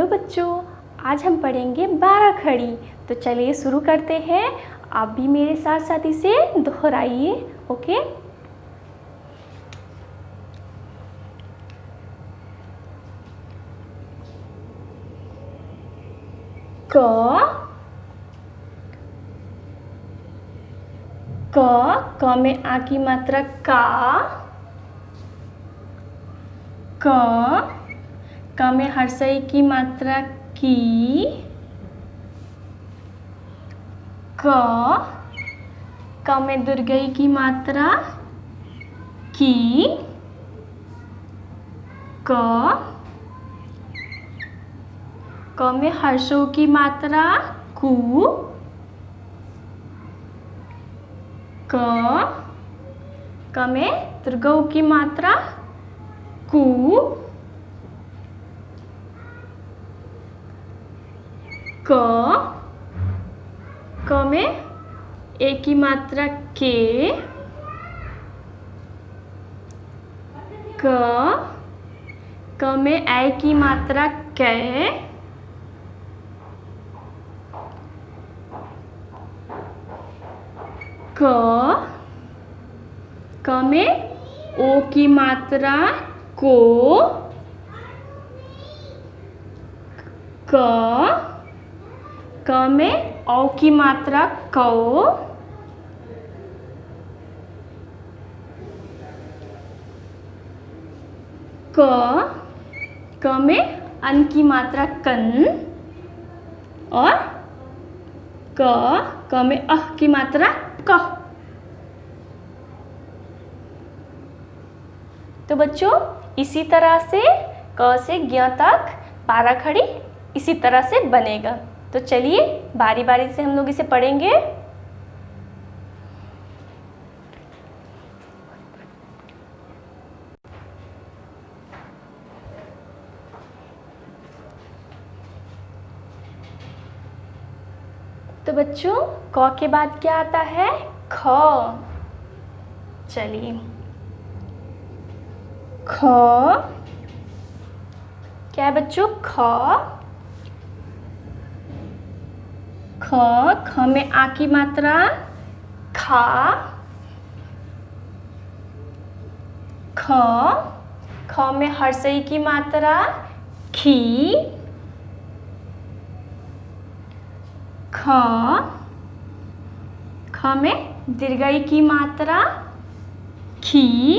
Hello बच्चों, आज हम पढ़ेंगे 12 खड़ी। तो चलिए शुरू करते हैं। आप भी मेरे साथ साथ इसे दोहराइए। ओके। क में आ की मात्रा का। क में हर्षई की मात्रा की। क में दुर्गई की मात्रा की। क में हर्षों की मात्रा कु। क में दुर्गौ की मात्रा कु। क में ए की मात्रा के। क में ऐ की मात्रा कै। क में ओ की मात्रा को। क में औ की मात्रा कौ। क में अन की मात्रा कन। और क में अह की मात्रा कह। तो बच्चों, इसी तरह से क से ज्ञ तक 12 खड़ी इसी तरह से बनेगा। तो चलिए बारी बारी से हम लोग इसे पढ़ेंगे। तो बच्चों, क के बाद क्या आता है? ख। चलिए, ख क्या है बच्चों? ख में आ की मात्रा खा। ख में हर्षई की मात्रा खी। ख में दीर्घई की मात्रा खी।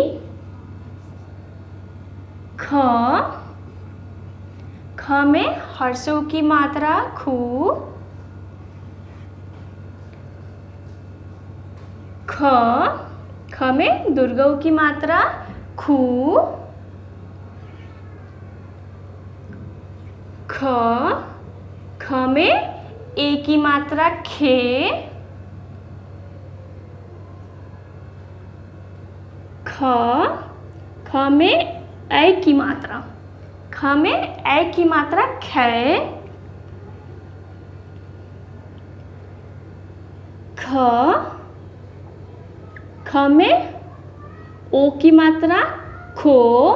ख में हर्षों की मात्रा खू। ख में दुर्गौ की मात्रा खू। ख में ए की मात्रा खे। ख में ऐ की मात्रा। ख में ऐ की मात्रा खे। ख में ओ की मात्रा खो।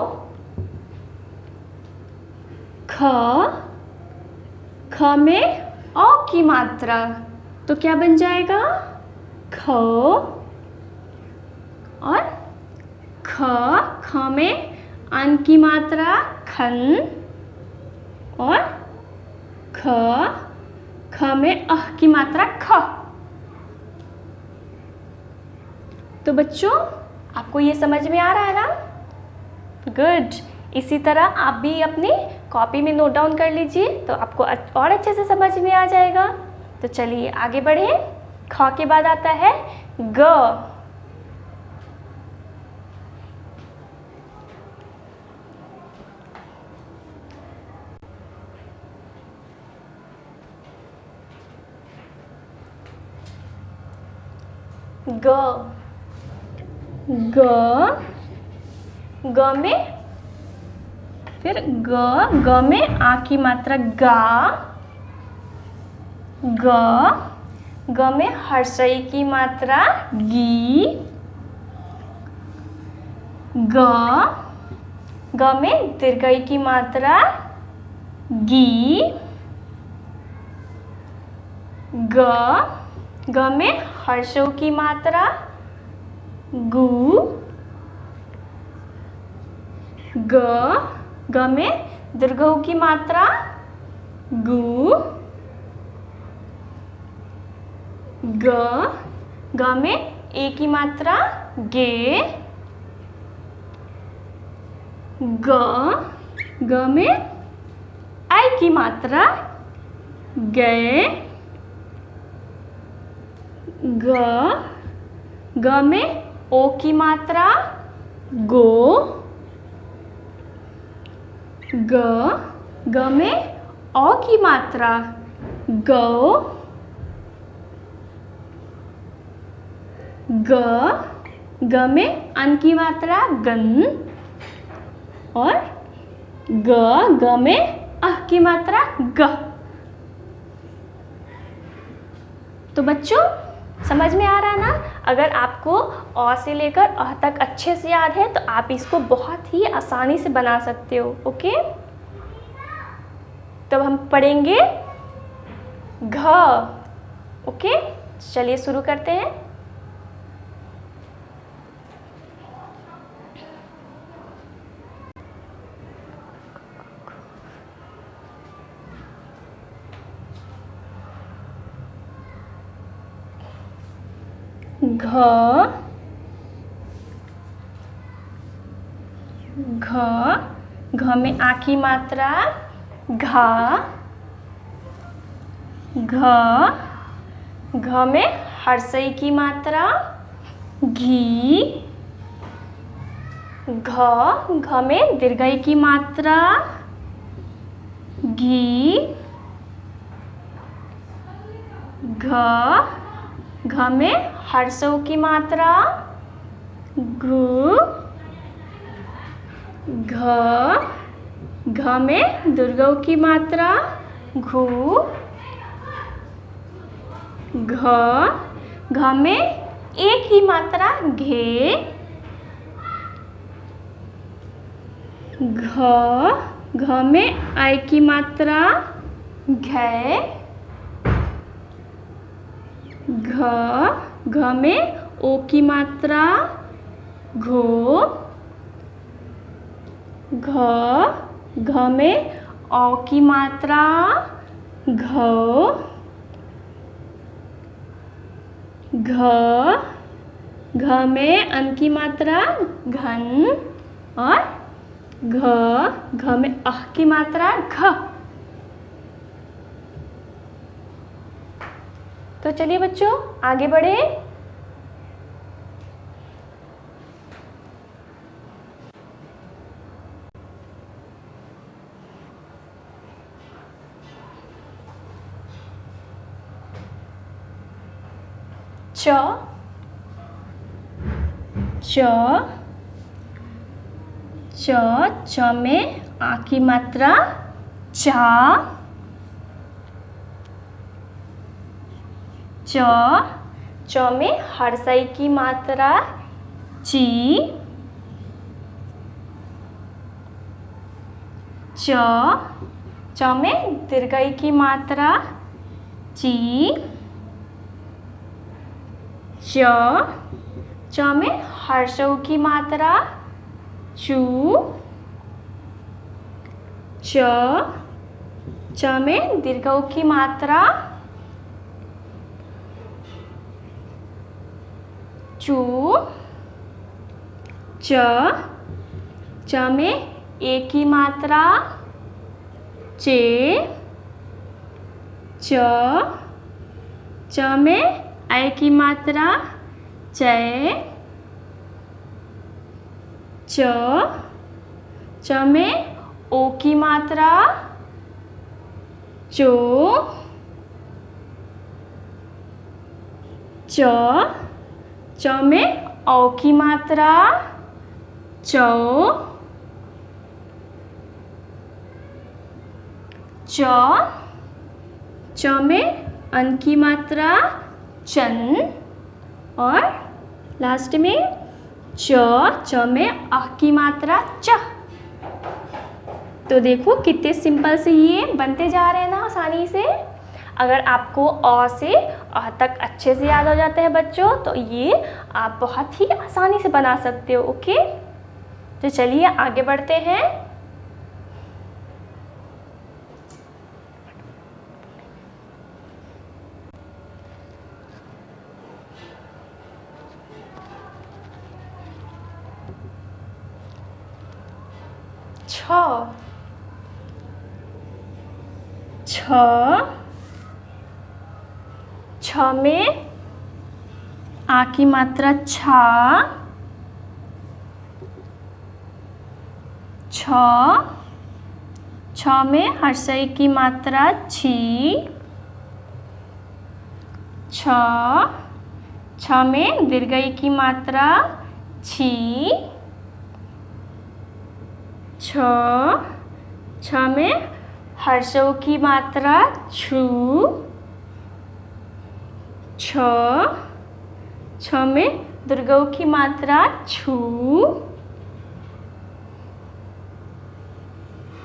ख में औ की मात्रा। तो क्या बन जाएगा? खो। और ख में अन की मात्रा खन। और ख में अह की मात्रा ख। तो बच्चों, आपको ये समझ में आ रहा है ना? गुड। इसी तरह आप भी अपनी कॉपी में नोट डाउन कर लीजिए, तो आपको और अच्छे से समझ में आ जाएगा। तो चलिए आगे बढ़े। ख के बाद आता है ग। ग में फिर ग में आ की मात्रा गा। ग में हर्षई की मात्रा गी। ग में दीर्घई की मात्रा गी, ग में हर्षों की मात्रा, गु, ग में दीर्घों की मात्रा, गु, ग में ए की मात्रा, गे, ग में आई की मात्रा, गए, ग में ओ की मात्रा, गो, ग में औ की मात्रा, गौ, ग में अन की मात्रा, गन, और ग में अह की मात्रा, ग। तो बच्चों समझ में आ रहा है ना? अगर आपको अ से लेकर अह तक अच्छे से याद है तो आप इसको बहुत ही आसानी से बना सकते हो। ओके, तब हम पढ़ेंगे घ। ओके, चलिए शुरू करते हैं। घ में आ की मात्रा, घा, घ में हर्षई की मात्रा, घी, घ में दीर्घई की मात्रा, घी, घ में हर्षों की मात्रा, घु, घ में दीर्घों की मात्रा, घु, घ में ए की मात्रा, घे, घ में आई की मात्रा, घै, घ में ओ की मात्रा, घो, घ में औ की मात्रा, घौ, घ में अन की मात्रा, घन, और घ में अह की मात्रा, घ। तो चलिए बच्चों आगे बढ़े। च में आ की मात्रा, चा, च में हर्षई की मात्रा, ची, च में दीर्घई की मात्रा, ची, च में हर्षों की मात्रा, चू, च में दीर्घों की मात्रा, चू, च में ए की मात्रा, चे, च में आई की मात्रा, चै, च में ओ की मात्रा, चो, च में औ की मात्रा, चौ, च में अन की मात्रा, चन, और लास्ट में च में अह की मात्रा, च। तो देखो कितने सिंपल से ये बनते जा रहे हैं ना आसानी से। अगर आपको अ से अ तक अच्छे से याद हो जाते हैं बच्चों, तो ये आप बहुत ही आसानी से बना सकते हो। ओके, तो चलिए आगे बढ़ते हैं। छ में आ की मात्रा छा, छ में हर्षई की मात्रा छी, छ में दीर्घई की मात्रा छी, छ में हर्षों की मात्रा छू, छ में दीर्घों की मात्रा छू,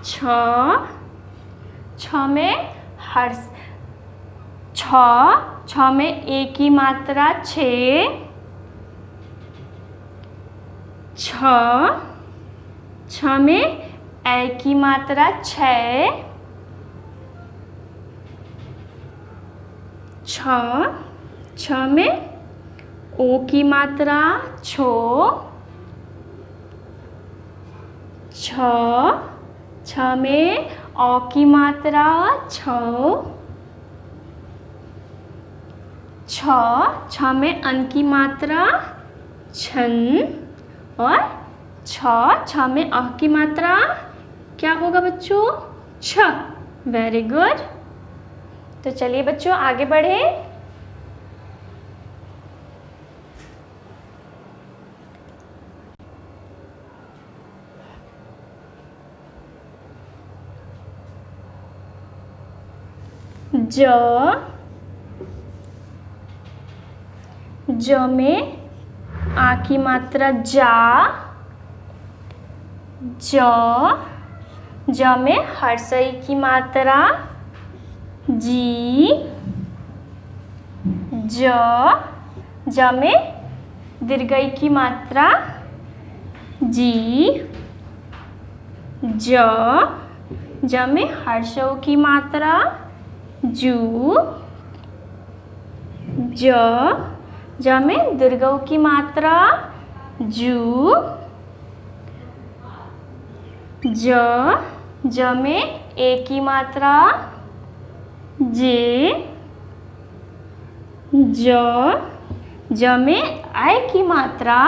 छ में छ में ए की मात्रा छे, छ में ए की मात्रा छे, छ में ओ की मात्रा छो, छ में औ की मात्रा छो, छ में अन की मात्रा छन, और छ में अ की मात्रा क्या होगा बच्चों? छ। Very good. तो चलिए बच्चों आगे बढ़े। ज में आ की मात्रा जा, ज में हर्षई की मात्रा जी, ज में दीर्घई की मात्रा जी, ज में हर्षों की मात्रा जू, ज में दीर्घों की मात्रा जू, ज में ए की मात्रा जे, ज में आई की मात्रा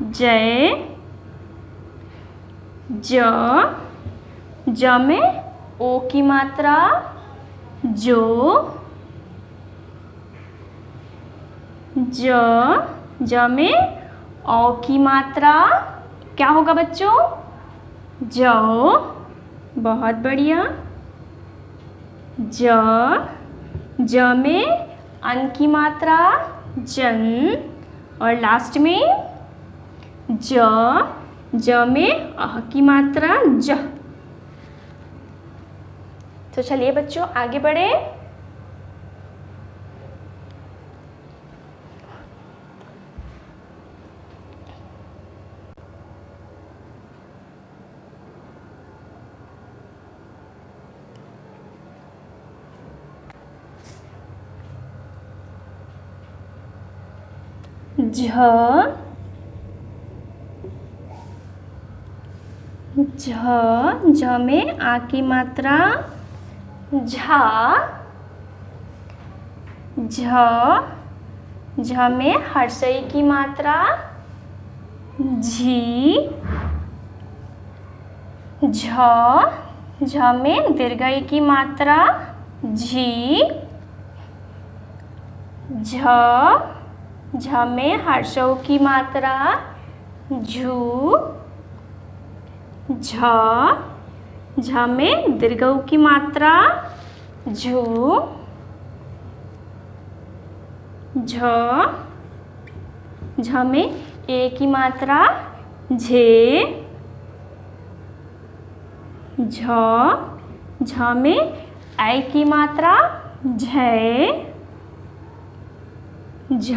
जय, ज में ओ की मात्रा जो, ज में औ की मात्रा क्या होगा बच्चों? जो। बहुत बढ़िया। ज में अन की मात्रा जन, और लास्ट में ज में अह की मात्रा ज। तो चलिए बच्चों आगे बढ़े। झ में आ की मात्रा झा, झ में हर्षई की मात्रा झी, झ में दीर्घई की मात्रा झी, झ में हर्षों की मात्रा झू, झ में दीर्घों की मात्रा झू, झ में ए की मात्रा झे, झ, झ में ऐ की मात्रा झै, झ,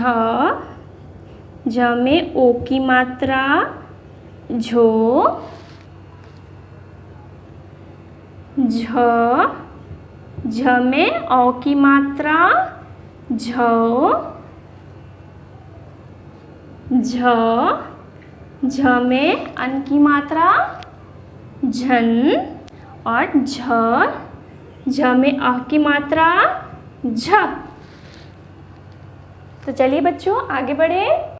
झ में ओ की मात्रा झो, झ, झ में औ की मात्रा झौ, झ, झ में अन की मात्रा झन और झ, झ में अ की मात्रा झ। तो चलिए बच्चों आगे बढ़े।